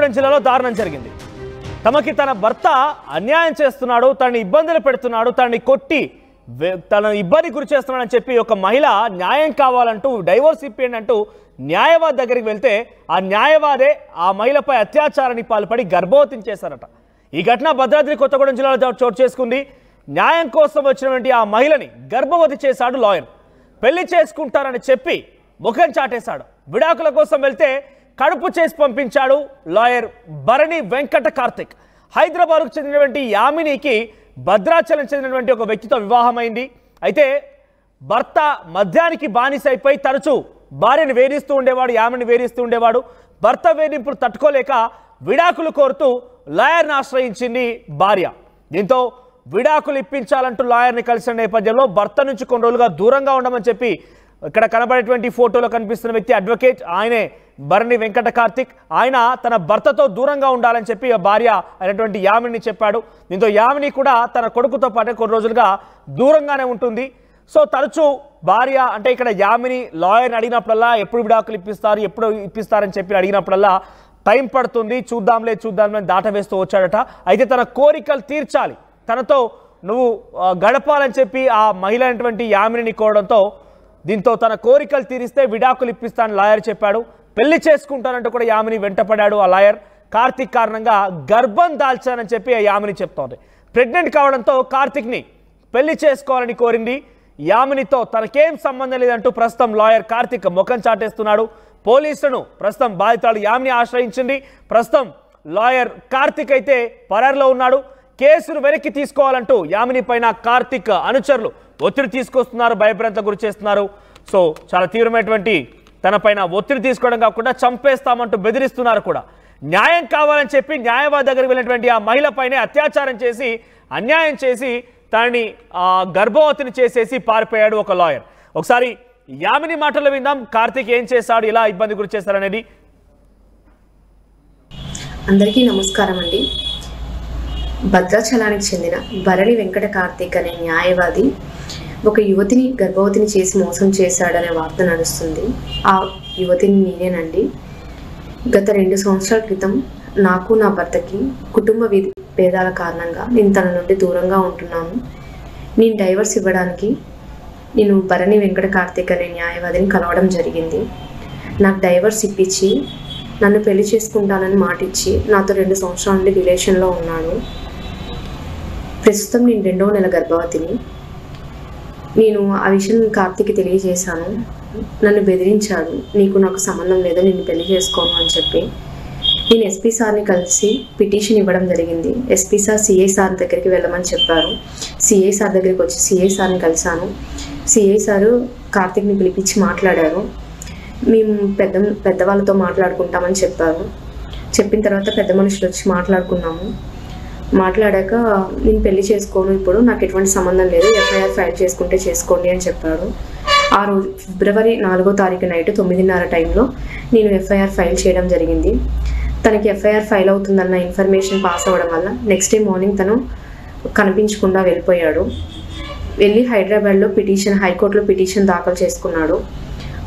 కొత్తగూడెం జిల్లాలో దారుణం జరిగింది. తమకి తన భర్త అన్యాయం చేస్తున్నాడు, తనని ఇబ్బందులు పెడుతున్నాడు, తనని కొట్టి తన ఇబ్బంది గురి చేస్తున్నాడని చెప్పి ఒక మహిళ న్యాయం కావాలంటూ డైవోర్స్ ఇప్పియండి అంటూ న్యాయవాది దగ్గరికి వెళ్తే ఆ న్యాయవాదే ఆ మహిళపై అత్యాచారానికి పాల్పడి గర్భవతిని చేశారట. ఈ ఘటన భద్రాద్రి కొత్తగూడెం జిల్లాలో చోటు చేసుకుంది. న్యాయం కోసం వచ్చినటువంటి ఆ మహిళని గర్భవతి చేశాడు లాయర్. పెళ్లి చేసుకుంటారని చెప్పి ముఖం చాటేశాడు. విడాకుల కోసం వెళ్తే కడుపు చేసి పంపించాడు లాయర్ భరణి వెంకట కార్తిక్. హైదరాబాద్కు చెందినటువంటి యామినికి భద్రాచలం చెందినటువంటి ఒక వ్యక్తితో వివాహమైంది. అయితే భర్త మద్యానికి బానిసైపోయి తరచూ భార్యను వేధిస్తూ ఉండేవాడు, యామిని వేధిస్తూ ఉండేవాడు. భర్త వేధింపులు తట్టుకోలేక విడాకులు కోరుతూ లాయర్ని ఆశ్రయించింది భార్య. దీంతో విడాకులు ఇప్పించాలంటూ లాయర్ని కలిసిన నేపథ్యంలో భర్త నుంచి కొన్ని రోజులుగా దూరంగా ఉండమని చెప్పి ఇక్కడ కనబడేటువంటి ఫోటోలో కనిపిస్తున్న వ్యక్తి అడ్వకేట్, ఆయనే భరణి వెంకట కార్తిక్. ఆయన తన భర్తతో దూరంగా ఉండాలని చెప్పి భార్య అయినటువంటి యామిని చెప్పాడు. దీంతో యామిని కూడా తన కొడుకుతో పాటు కొన్ని రోజులుగా దూరంగానే ఉంటుంది. సో తరచూ భార్య అంటే ఇక్కడ యామిని లాయర్ని అడిగినప్పుడల్లా ఎప్పుడు విడాకులు ఇప్పిస్తారు, ఎప్పుడు ఇప్పిస్తారని చెప్పి అడిగినప్పుడల్లా టైం పడుతుంది, చూద్దాంలే అని దాట వేస్తూ వచ్చాడట. అయితే తన కోరికలు తీర్చాలి, తనతో నువ్వు గడపాలని చెప్పి ఆ మహిళ అయినటువంటి యామిని కోరడంతో దీంతో తన కోరికలు తీరిస్తే విడాకులు ఇప్పిస్తానని లాయర్ చెప్పాడు. పెళ్లి చేసుకుంటానంటూ కూడా యామిని వెంటపడ్డాడు ఆ లాయర్. కార్తిక్ కారణంగా గర్భం దాల్చానని చెప్పి ఆ యామిని చెప్తోంది. ప్రెగ్నెంట్ కావడంతో కార్తిక్ని పెళ్లి చేసుకోవాలని కోరింది. యామినితో తనకేం సంబంధం లేదంటూ ప్రస్తుతం లాయర్ కార్తిక్ ముఖం చాటేస్తున్నాడు. పోలీసులను ప్రస్తుతం బాధితురాలు యామిని ఆశ్రయించింది. ప్రస్తుతం లాయర్ కార్తిక్ అయితే పరారులో ఉన్నాడు. కేసును వెనక్కి తీసుకోవాలంటూ యామిని పైన కార్తిక్ అనుచరులు ఒత్తిడి తీసుకొస్తున్నారు, భయభ్రాంతకు గురి చేస్తున్నారు. సో చాలా తీవ్రమైనటువంటి తనపైన ఒత్తిడి తీసుకోవడం కాకుండా చంపేస్తామంటూ బెదిరిస్తున్నారు కూడా. న్యాయం కావాలని చెప్పి న్యాయవాది దగ్గరికి వెళ్ళినటువంటి ఆ మహిళపైనే అత్యాచారం చేసి అన్యాయం చేసి తనని గర్భవతిని చేసేసి పారిపోయాడు ఒక లాయర్. ఒకసారి యామిని మాటలు విందాం. కార్తిక్ ఏం చేశాడు, ఇలా ఇబ్బంది గురి చేశారనేది. అందరికీ నమస్కారం అండి. భద్రాచలానికి చెందిన భరణి వెంకట కార్తిక్ అనే న్యాయవాది ఒక యువతిని గర్భవతిని చేసి మోసం చేశాడనే వార్త నడుస్తుంది. ఆ యువతిని నేనేనండి. గత 2 సంవత్సరాల క్రితం నాకు నా భర్తకి కుటుంబ భేదాల కారణంగా నేను తన నుండి దూరంగా ఉంటున్నాను. నేను డైవర్స్ ఇవ్వడానికి నేను భరణి వెంకట కార్తిక్ అనే న్యాయవాదిని కలవడం జరిగింది. నాకు డైవర్స్ ఇప్పించి నన్ను పెళ్లి చేసుకుంటానని మాటిచ్చి నాతో 2 సంవత్సరాల నుండి రిలేషన్లో ఉన్నాడు. ప్రస్తుతం నేను 2వ నెల గర్భవతిని. నేను ఆ విషయం కార్తిక్కి తెలియజేశాను. నన్ను బెదిరించాడు, నాకు సంబంధం లేదు, నిన్ను పెళ్లి చేసుకోను అని చెప్పి. నేను ఎస్పీ సార్ని కలిసి పిటిషన్ ఇవ్వడం జరిగింది. ఎస్పీ సార్ సిఐ సార్ దగ్గరికి వెళ్ళమని చెప్పారు. సిఐ సార్ దగ్గరికి వచ్చి సిఐ సార్ని కలిశాను. సిఐ సారు కార్తిక్ని పిలిపించి మాట్లాడారు. మేము పెద్దవాళ్ళతో మాట్లాడుకుంటామని చెప్పారు. చెప్పిన తర్వాత పెద్ద మనుషులు వచ్చి మాట్లాడుకున్నాము. మాట్లాడాక నేను పెళ్లి చేసుకోను, ఇప్పుడు నాకు ఎటువంటి సంబంధం లేదు, ఎఫ్ఐఆర్ ఫైల్ చేసుకుంటే చేసుకోండి అని చెప్పాడు. ఆ రోజు ఫిబ్రవరి 4వ తారీఖు నైట్ 9:30 టైంలో నేను ఎఫ్ఐఆర్ ఫైల్ చేయడం జరిగింది. తనకి ఎఫ్ఐఆర్ ఫైల్ అవుతుందన్న ఇన్ఫర్మేషన్ పాస్ అవ్వడం వల్ల నెక్స్ట్ డే మార్నింగ్ తను కనిపించకుండా వెళ్ళిపోయాడు. వెళ్ళి హైదరాబాద్లో హైకోర్టులో పిటిషన్ దాఖలు చేసుకున్నాడు.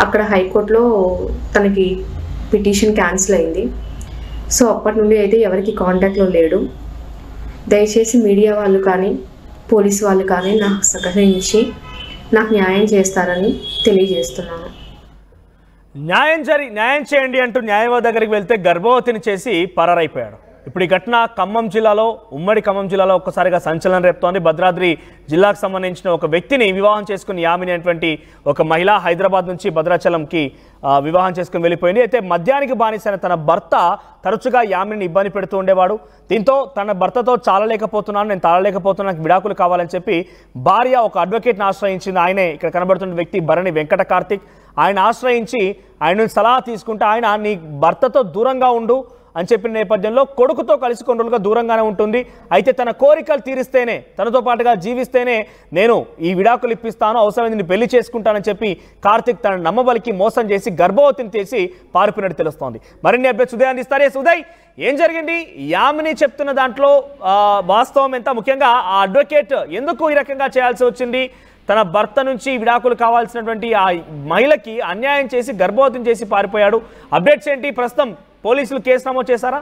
అక్కడ హైకోర్టులో తనకి పిటిషన్ క్యాన్సిల్ అయింది. సో అప్పటి నుండి అయితే ఎవరికి కాంటాక్ట్లో లేడు. దయచేసి మీడియా వాళ్ళు కానీ పోలీసు వాళ్ళు కానీ నాకు సహకరించి నాకు న్యాయం చేస్తారని తెలియజేస్తున్నాను. న్యాయం చేయండి అంటూ న్యాయవాది దగ్గరికి వెళ్తే గర్భవతిని చేసి పరారైపోయాడు. ఇప్పుడు ఈ ఘటన ఉమ్మడి ఖమ్మం జిల్లాలో ఒక్కసారిగా సంచలనం రేపుతోంది. భద్రాద్రి జిల్లాకు సంబంధించిన ఒక వ్యక్తిని వివాహం చేసుకుని యామిని అనేటువంటి ఒక మహిళ హైదరాబాద్ నుంచి భద్రాచలంకి వివాహం చేసుకుని వెళ్ళిపోయింది. అయితే మద్యానికి బానిసైన తన భర్త తరచుగా యామిని ఇబ్బంది పెడుతూ ఉండేవాడు. దీంతో తన భర్తతో నేను తాళలేకపోతున్నాను, నాకు విడాకులు కావాలని చెప్పి భార్య ఒక అడ్వకేట్ని ఆశ్రయించింది. ఆయనే ఇక్కడ కనబడుతున్న వ్యక్తి భరణి వెంకట కార్తిక్. ఆయన ఆశ్రయించి ఆయన సలహా తీసుకుంటే ఆయన నీ భర్తతో దూరంగా ఉండు అని చెప్పిన నేపథ్యంలో కొడుకుతో కలిసి కొన్ని రోజులుగా దూరంగానే ఉంటుంది. అయితే తన కోరికలు తీరిస్తేనే, తనతో పాటుగా జీవిస్తేనే నేను ఈ విడాకులు ఇప్పిస్తాను, అవసరమైంది పెళ్లి చేసుకుంటానని చెప్పి కార్తిక్ తన నమ్మబలికి మోసం చేసి గర్భవతిని చేసి పారిపోయినట్టు తెలుస్తోంది. మరిన్ని అప్డేట్స్ ఉదయ్ అందిస్తారే. ఉదయ్, ఏం జరిగింది? యామిని చెప్తున్న దాంట్లో వాస్తవం ఎంత? ముఖ్యంగా ఆ అడ్వకేట్ ఎందుకు ఈ రకంగా చేయాల్సి వచ్చింది? తన భర్త నుంచి విడాకులు కావాల్సినటువంటి ఆ మహిళకి అన్యాయం చేసి గర్భవతిని చేసి పారిపోయాడు. అప్డేట్స్ ఏంటి? ప్రస్తుతం పోలీసులు కేసు నమోదు చేశారా?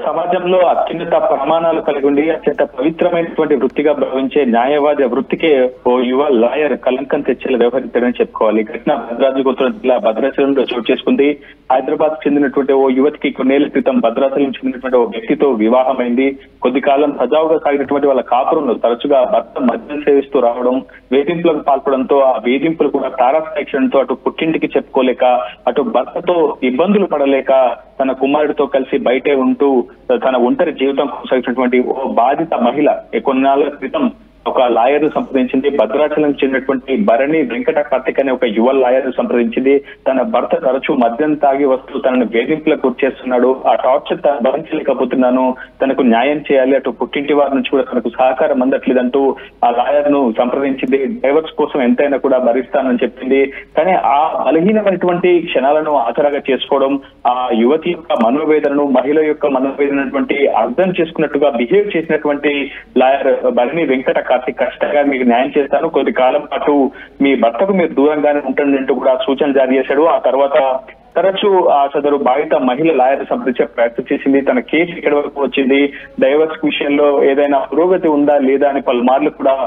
సమాజంలో అత్యున్నత ప్రమాణాలు కలిగి ఉండి అత్యంత పవిత్రమైనటువంటి వృత్తిగా భావించే న్యాయవాది వృత్తికే ఓ యువ లాయర్ కలంకం తెచ్చేలా వ్యవహరించారని చెప్పుకోవాలి. ఘటన భద్రాద్రి కొత్తగూడెం జిల్లా భద్రాచలంలో చోటు చేసుకుంది. హైదరాబాద్ చెందినటువంటి ఓ యువతికి కొన్నేళ్ల క్రితం భద్రాచలం చెందినటువంటి ఓ వ్యక్తితో వివాహమైంది. కొద్ది కాలం సజావుగా సాగినటువంటి వాళ్ళ కాపురంలో తరచుగా భర్త మద్యం సేవిస్తూ రావడం, వేధింపులకు పాల్పడంతో ఆ వేధింపులు కూడా తారాస్థాయితో అటు పుట్టింటికి చెప్పుకోలేక అటు భర్తతో ఇబ్బందులు పడలేక తన కుమారుడితో కలిసి బయటే ఉంటూ తన ఒంటరి జీవితం కొనసాగినటువంటి ఓ బాధిత మహిళ కొన్నాళ్ల క్రితం ఒక లాయర్ సంప్రదించింది. భద్రాచలం చెందినటువంటి భరణి వెంకట కార్తిక్ అనే ఒక యువ లాయర్ సంప్రదించింది. తన భర్త తరచూ మద్యం తాగి వస్తూ తనను వేధింపులకు గురిచేస్తున్నాడు, ఆ టార్చర్ భరించలేకపోతున్నాను, తనకు న్యాయం చేయాలి, అటు పుట్టింటి వారి నుంచి కూడా తనకు సహకారం అందట్లేదంటూ ఆ లాయర్ ను సంప్రదించింది. డైవర్స్ కోసం ఎంతైనా కూడా భరిస్తానని చెప్పింది. కానీ ఆ బలహీనమైనటువంటి క్షణాలను ఆసరాగా చేసుకోవడం, ఆ యువతి యొక్క మనోవేదనను, మహిళ యొక్క మనోవేదనటువంటి అర్థం చేసుకున్నట్టుగా బిహేవ్ చేసినటువంటి లాయర్ భరణి వెంకట కార్తిక్ ఖచ్చితంగా మీకు న్యాయం చేస్తాను, కొద్ది కాలం పాటు మీ భర్తకు మీరు దూరంగానే ఉంటుందంటూ కూడా సూచన జారీ చేశాడు. ఆ తర్వాత తరచూ ఆ సదరు బాధిత మహిళ లాయర్ సంప్రదించే ప్రయత్నం చేసింది. తన కేసు ఎక్కడి వరకు వచ్చింది, డైవర్స్ విషయంలో ఏదైనా పురోగతి ఉందా లేదా అని పలుమార్లు కూడా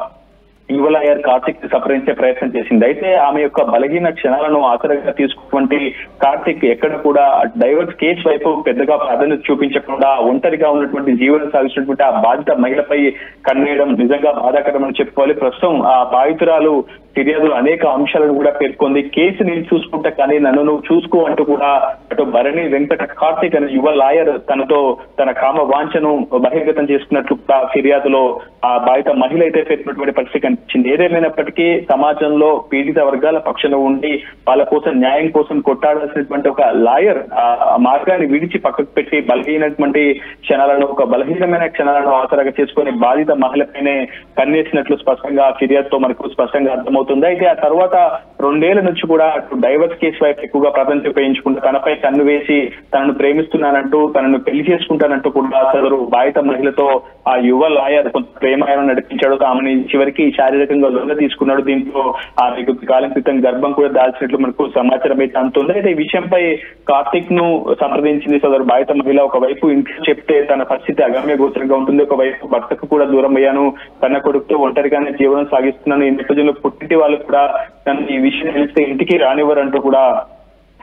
యువ లాయర్ కార్తిక్ సంప్రదించే ప్రయత్నం చేసింది. అయితే ఆమె యొక్క బలహీన క్షణాలను ఆసరాగా తీసుకున్నటువంటి కార్తిక్ ఎక్కడ కూడా డైవర్స్ కేసు వైపు పెద్దగా ప్రాధాన్యత చూపించకుండా ఒంటరిగా ఉన్నటువంటి జీవనం సాగిస్తున్నటువంటి ఆ బాధిత మహిళపై కన్నేయడం నిజంగా బాధాకరమని చెప్పుకోవాలి. ప్రస్తుతం ఆ బాధితురాలు ఫిర్యాదులు అనేక అంశాలను కూడా పేర్కొంది. కేసు నేను చూసుకుంటా కానీ నన్ను నువ్వు చూసుకో అంటూ కూడా అటు భరణి వెంకట కార్తిక్ అనే యువ లాయర్ తనతో తన కామ వాంఛను బహిర్గతం చేసుకున్నట్లు ఫిర్యాదులో ఆ బాధిత మహిళ అయితే పేర్కొన్నటువంటి పరిస్థితి కనిపించింది. ఏదేమైనప్పటికీ సమాజంలో పీడిత వర్గాల పక్షంలో ఉండి వాళ్ళ కోసం న్యాయం కోసం కొట్టాడాల్సినటువంటి ఒక లాయర్ ఆ మార్గాన్ని విడిచి పక్కకు పెట్టి బలహీనటువంటి క్షణాలను, ఒక బలహీనమైన క్షణాలను ఆసరాగా చేసుకుని బాధిత మహిళపైనే కన్నేసినట్లు స్పష్టంగా ఫిర్యాదుతో మనకు స్పష్టంగా అర్థమవుతుంది. అయితే ఆ తర్వాత 2 ఏళ్ల నుంచి కూడా అటు డైవర్స్ కేసు వైపు ఎక్కువగా ప్రాధాన్యత ఉపయోగించుకుంటూ తనపై కన్ను వేసి తనను ప్రేమిస్తున్నానంటూ తనను పెళ్లి చేసుకుంటానంటూ కూడా సదరు బాధిత మహిళతో ఆ యువ లాయర్ కొంత ప్రేమాయణం నడిపించాడు. ఆమెని చివరికి శారీరకంగా లొంగ తీసుకున్నాడు. దీంతో ఆ కాలం క్రితం గర్భం కూడా దాల్చినట్లు మనకు సమాచారం అయితే అందుతుంది. అయితే ఈ విషయంపై కార్తిక్ ను సంప్రదించింది సదరు బాధిత మహిళ. ఒకవైపు ఇంట్లో చెప్తే తన పరిస్థితి అగమ్య గోచరంగా ఉంటుంది, ఒకవైపు భర్తకు కూడా దూరం అయ్యాను, తన కొడుకుతో ఒంటరిగానే జీవనం సాగిస్తున్నాను, ఈ నేపథ్యంలో పుట్టింటి వాళ్ళు కూడా తను ఈ విషయం తెలిస్తే ఇంటికి రానివ్వరంటూ కూడా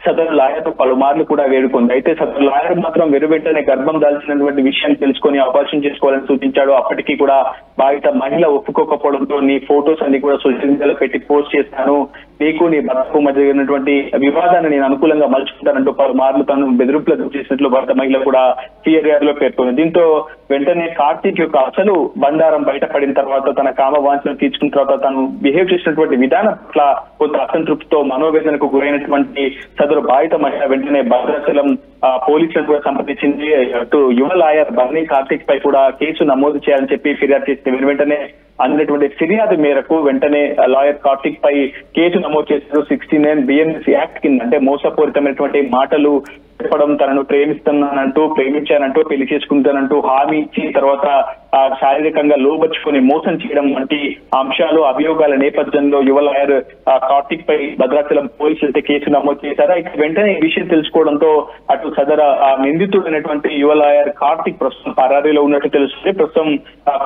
సదరు లాయర్ పలుమార్లు కూడా వేడుకుంది. అయితే సదరు లాయర్ మాత్రం వెనువెంటనే గర్భం దాల్చినటువంటి విషయం తెలుసుకొని అపార్షన్ చేసుకోవాలని సూచించాడు. అప్పటికీ కూడా బాధిత మహిళ ఒప్పుకోకపోవడంతో నీ ఫోటోస్ అన్ని కూడా సోషల్ మీడియాలో పెట్టి పోస్ట్ చేస్తాను, నీకు నీ భర్తకు మధ్య జరిగినటువంటి వివాదాన్ని నేను అనుకూలంగా మలుచుకుంటానంటూ పలుమార్లు తను బెదిరింపులకు చేసినట్లు భర్త మహిళ కూడా ఫిర్యాదు లో పేర్కొంది. దీంతో వెంటనే కార్తిక్ యొక్క అసలు బండారం బయటపడిన తర్వాత తన కామ వాంఛను తీర్చుకున్న తర్వాత తను బిహేవ్ చేసినటువంటి విధానం పట్ల కొంత అసంతృప్తితో మనోవేదనకు గురైనటువంటి సదరు బాధిత మహిళ వెంటనే భద్రాచలం పోలీసులను కూడా సంప్రదించింది. అటు యువ లాయర్ భరణి కార్తిక్ పై కూడా కేసు నమోదు చేయాలని చెప్పి ఫిర్యాదు చేస్తే వెంటనే అందినటువంటి ఫిర్యాదు మేరకు వెంటనే లాయర్ కార్తిక్ పై కేసు నమోదు చేశారు. 69 BNS యాక్ట్ కింద, అంటే మోసపూరితమైనటువంటి మాటలు చెప్పడం, తనను ప్రేమించానంటూ పెళ్లి చేసుకుంటానంటూ హామీ ఇచ్చి తర్వాత శారీరకంగా లోబర్చుకుని మోసం చేయడం వంటి అంశాలు అభియోగాల నేపథ్యంలో యువ లాయర్ కార్తిక్ పై భద్రాచలం పోలీసులు కేసు నమోదు చేశారు. అయితే వెంటనే ఈ విషయం తెలుసుకోవడంతో అటు సదర నిందితుడైనటువంటి యువ లాయర్ కార్తిక్ ప్రస్తుతం పరారీలో ఉన్నట్టు తెలుస్తుంది. ప్రస్తుతం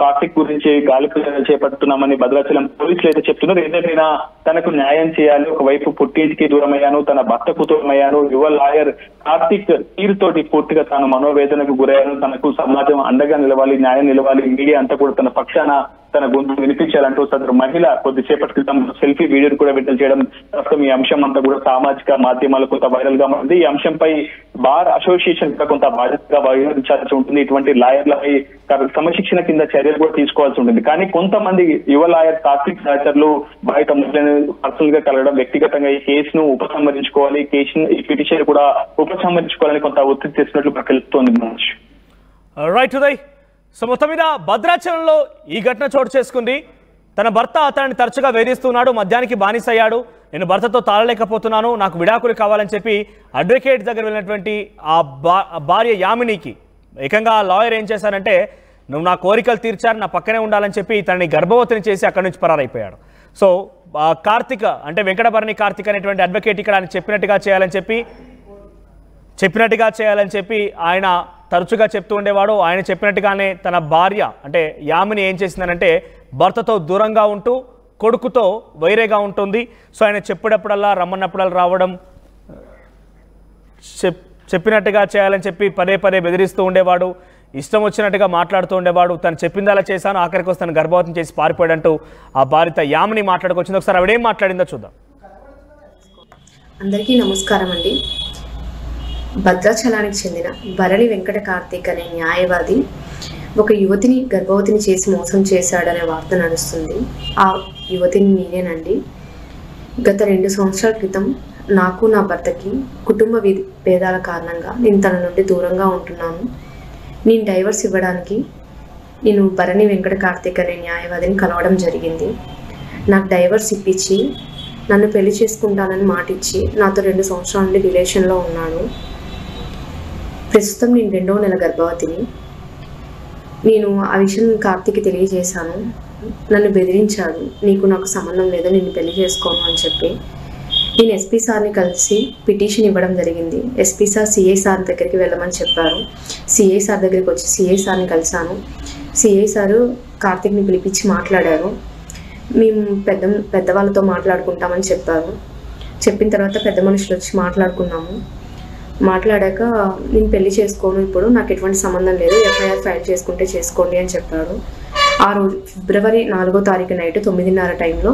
కార్తిక్ గురించి గాలింపు చేపడుతున్నామని భద్రాచలం పోలీసులు అయితే చెప్తున్నారు. ఏదైనా తనకు న్యాయం చేయాలి, ఒకవైపు పుట్టింటికి దూరమయ్యాను, తన భర్తకు దూరమయ్యాను, యువ లాయర్ కార్తిక్ తీరుతోటి పూర్తిగా తాను మనోవేదనకు గురయ్యాను, తనకు సమాజం అండగా నిలవాలి, న్యాయం నిలవాలి, మీడియా అంతా కూడా తన పక్షాన తన గొంతు వినిపించాలంటూ సదరు మహిళ కొద్దిసేపటి క్రితం సెల్ఫీ వీడియోను కూడా విడుదల చేయడం ప్రస్తుతం ఈ అంశం అంతా కూడా సామాజిక మాధ్యమాలు కొంత వైరల్ గా ఉంది. ఈ అంశంపై బార్ అసోసియేషన్ కూడా కొంత బాధ్యతగా వ్యవహరించాల్సి ఉంటుంది. ఇటువంటి లాయర్లపై క్రమశిక్షణ కింద చర్యలు కూడా తీసుకోవాల్సి ఉంటుంది. కానీ కొంతమంది యువ లాయర్ కార్తిక్ సహచరులు బాధిత మహిళను పర్సనల్ గా కలగడం, వ్యక్తిగతంగా ఈ కేసును ఉపసంహరించుకోవాలి, ఈ పిటిషన్ కూడా ఉపసంహరించుకోవాలని కొంత ఒత్తిడి చేసినట్లు తెలుస్తోంది. రైట్ ఉదయ్. సో మొత్తం మీద భద్రాచలంలో ఈ ఘటన చోటు చేసుకుంది. తన భర్త అతన్ని తరచుగా వేధిస్తున్నాడు, మద్యానికి బానిసయ్యాడు, నేను భర్తతో తాళలేకపోతున్నాను, నాకు విడాకులు కావాలని చెప్పి అడ్వకేట్ దగ్గర వెళ్ళినటువంటి ఆ భార్య యామినికి ఏకంగా ఆ లాయర్ ఏం చేశారంటే, నువ్వు నా కోరికలు తీర్చారు, నా పక్కనే ఉండాలని చెప్పి తనని గర్భవతిని చేసి అక్కడి నుంచి పరారైపోయాడు. సో కార్తిక్ అంటే వెంకటభరణి కార్తిక్ అనేటువంటి అడ్వకేట్ ఇక్కడ ఆయన చెప్పినట్టుగా చేయాలని చెప్పి ఆయన తరచుగా చెప్తూ ఉండేవాడు. ఆయన చెప్పినట్టుగానే తన భార్య అంటే యామిని ఏం చేసిందనంటే భర్తతో దూరంగా ఉంటూ కొడుకుతో వైరేగా ఉంటుంది. సో ఆయన చెప్పేటప్పుడల్లా రమ్మన్నప్పుడల్లా రావడం, చెప్పినట్టుగా చేయాలని చెప్పి పదే పదే బెదిరిస్తూ ఉండేవాడు. ఇష్టం వచ్చినట్టుగా మాట్లాడుతూ ఉండేవాడు. తను చెప్పిందలా చేశాను, ఆఖరికి వస్తే తను గర్భవతం చేసి పారిపోయాడంటూ ఆ భార్య యామిని మాట్లాడుకొచ్చింది. ఒకసారి ఆవిడేం మాట్లాడిందో చూద్దాం. అందరికీ నమస్కారం అండి. భద్రాచలానికి చెందిన భరణి వెంకట కార్తీక్ అనే న్యాయవాది ఒక యువతిని గర్భవతిని చేసి మోసం చేశాడనే వార్త నడుస్తుంది. ఆ యువతిని నేనేనండి. గత 2 సంవత్సరాల క్రితం నాకు నా భర్తకి కుటుంబ భేదాల కారణంగా నేను తన నుండి దూరంగా ఉంటున్నాను. నేను డైవర్స్ ఇవ్వడానికి నేను భరణి వెంకట కార్తీక్ అనే న్యాయవాదిని కలవడం జరిగింది. నాకు డైవర్స్ ఇప్పించి నన్ను పెళ్లి చేసుకుంటానని మాటిచ్చి నాతో 2 సంవత్సరాల నుండి రిలేషన్లో ఉన్నాడు. ప్రస్తుతం నేను 2వ నెల గర్భవతిని. నేను ఆ విషయం కార్తీక్కి తెలియజేశాను. నన్ను బెదిరించాడు, నీకు నాకు సంబంధం లేదు, నిన్ను పెళ్లి చేసుకోను అని చెప్పి. నేను ఎస్పీ సార్ని కలిసి పిటిషన్ ఇవ్వడం జరిగింది. ఎస్పీ సార్ సిఐ సార్ దగ్గరికి వెళ్ళమని చెప్పారు. సిఐ సార్ దగ్గరికి వచ్చి సిఐ సార్ని కలిశాను. సిఐ సారు కార్తీక్ని పిలిపించి మాట్లాడారు. మేము పెద్దవాళ్ళతో మాట్లాడుకుంటామని చెప్పారు. చెప్పిన తర్వాత పెద్ద మనుషులు వచ్చి మాట్లాడుకున్నాము. మాట్లాడాక నేను పెళ్లి చేసుకోను, ఇప్పుడు నాకు ఎటువంటి సంబంధం లేదు, ఎఫ్ఐఆర్ ఫైల్ చేసుకుంటే చేసుకోండి అని చెప్పారు. ఆ రోజు ఫిబ్రవరి 4వ తారీఖు నైట్ 9:30 టైంలో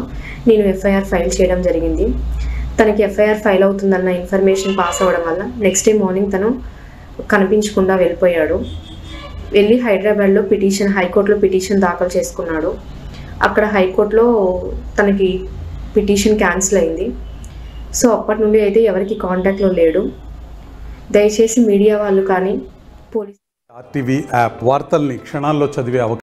నేను ఎఫ్ఐఆర్ ఫైల్ చేయడం జరిగింది. తనకి ఎఫ్ఐఆర్ ఫైల్ అవుతుందన్న ఇన్ఫర్మేషన్ పాస్ అవ్వడం వల్ల నెక్స్ట్ డే మార్నింగ్ తను కనిపించకుండా వెళ్ళిపోయాడు. వెళ్ళి హైదరాబాద్లో హైకోర్టులో పిటిషన్ దాఖలు చేసుకున్నాడు. అక్కడ హైకోర్టులో తనకి పిటిషన్ క్యాన్సిల్ అయింది. సో అప్పటి నుండి అయితే ఎవరికి కాంటాక్ట్లో లేడు. దయచేసి మీడియా వాళ్ళు కానీ పోలీస్ ఆర్టీవీ యాప్ వార్తల్ని క్షణాల్లో చదివే అవకాశం